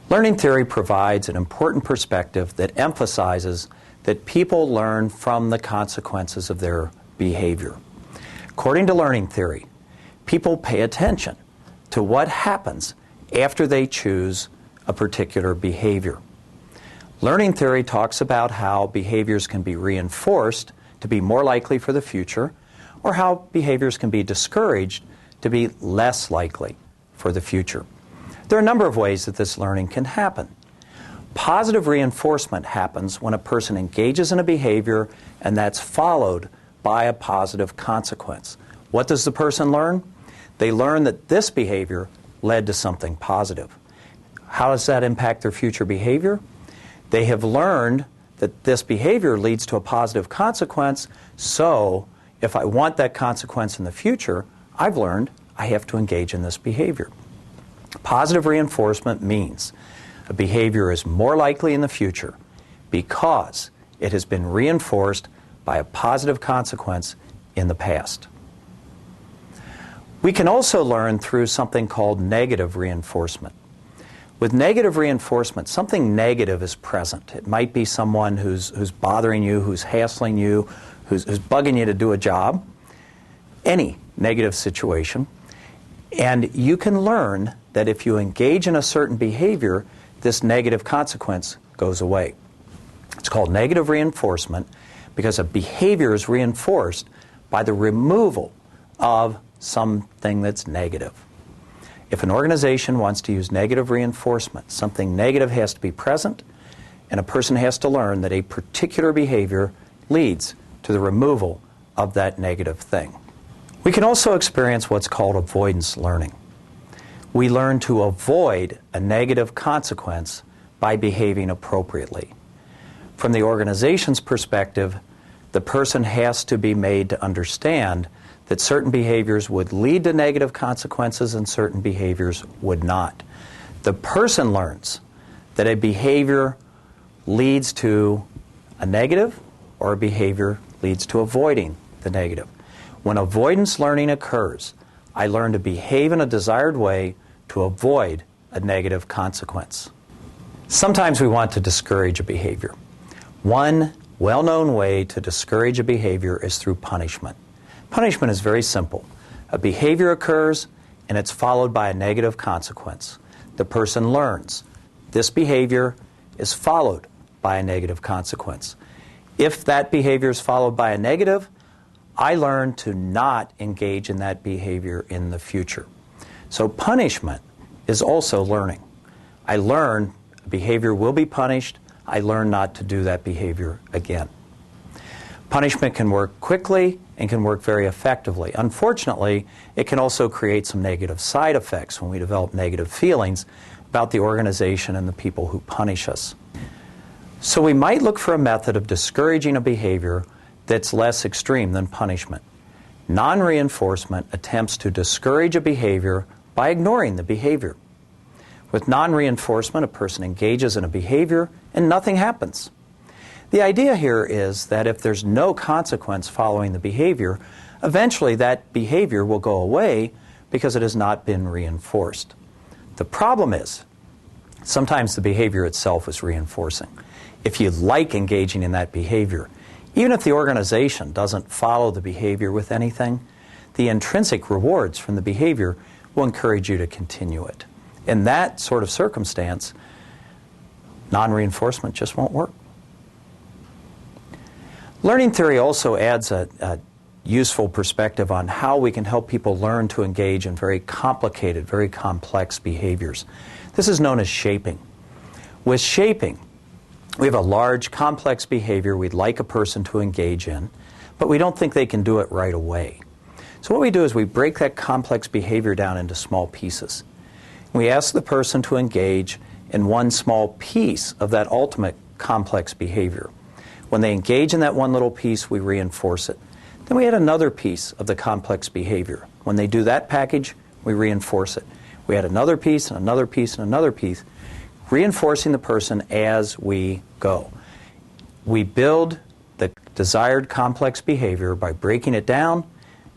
Learning theory provides an important perspective that emphasizes that people learn from the consequences of their behavior. According to learning theory, people pay attention to what happens after they choose a particular behavior. Learning theory talks about how behaviors can be reinforced to be more likely for the future, or how behaviors can be discouraged to be less likely for the future. There are a number of ways that this learning can happen. Positive reinforcement happens when a person engages in a behavior and that's followed by a positive consequence. What does the person learn? They learn that this behavior led to something positive. How does that impact their future behavior? They have learned that this behavior leads to a positive consequence, so if I want that consequence in the future, I've learned I have to engage in this behavior. Positive reinforcement means a behavior is more likely in the future because it has been reinforced by a positive consequence in the past. We can also learn through something called negative reinforcement. With negative reinforcement, something negative is present. It might be someone who's bothering you, who's hassling you, who's bugging you to do a job, any negative situation. And you can learn that if you engage in a certain behavior, this negative consequence goes away. It's called negative reinforcement because a behavior is reinforced by the removal of something that's negative. If an organization wants to use negative reinforcement, something negative has to be present, and a person has to learn that a particular behavior leads to the removal of that negative thing. We can also experience what's called avoidance learning. We learn to avoid a negative consequence by behaving appropriately. From the organization's perspective, the person has to be made to understand that certain behaviors would lead to negative consequences and certain behaviors would not. The person learns that a behavior leads to a negative or a behavior leads to avoiding the negative. When avoidance learning occurs, I learn to behave in a desired way to avoid a negative consequence. Sometimes we want to discourage a behavior. One well-known way to discourage a behavior is through punishment. Punishment is very simple. A behavior occurs and it's followed by a negative consequence. The person learns this behavior is followed by a negative consequence. If that behavior is followed by a negative, I learn to not engage in that behavior in the future. So punishment is also learning. I learn a behavior will be punished. I learn not to do that behavior again. Punishment can work quickly and can work very effectively. Unfortunately, it can also create some negative side effects when we develop negative feelings about the organization and the people who punish us. So we might look for a method of discouraging a behavior that's less extreme than punishment. Non-reinforcement attempts to discourage a behavior by ignoring the behavior. With non-reinforcement, a person engages in a behavior and nothing happens. The idea here is that if there's no consequence following the behavior, eventually that behavior will go away because it has not been reinforced. The problem is, sometimes the behavior itself is reinforcing. If you like engaging in that behavior, even if the organization doesn't follow the behavior with anything, the intrinsic rewards from the behavior will encourage you to continue it. In that sort of circumstance, non-reinforcement just won't work. Learning theory also adds a useful perspective on how we can help people learn to engage in very complicated, very complex behaviors. This is known as shaping. With shaping, we have a large, complex behavior we'd like a person to engage in, but we don't think they can do it right away. So what we do is we break that complex behavior down into small pieces. We ask the person to engage in one small piece of that ultimate complex behavior. When they engage in that one little piece, we reinforce it. Then we add another piece of the complex behavior. When they do that package, we reinforce it. We add another piece and another piece and another piece, reinforcing the person as we go. We build the desired complex behavior by breaking it down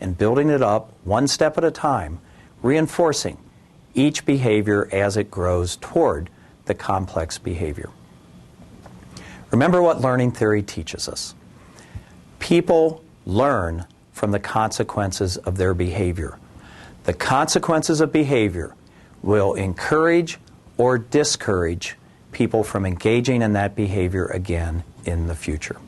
and building it up one step at a time, reinforcing each behavior as it grows toward the complex behavior. Remember what learning theory teaches us. People learn from the consequences of their behavior. The consequences of behavior will encourage or discourage people from engaging in that behavior again in the future.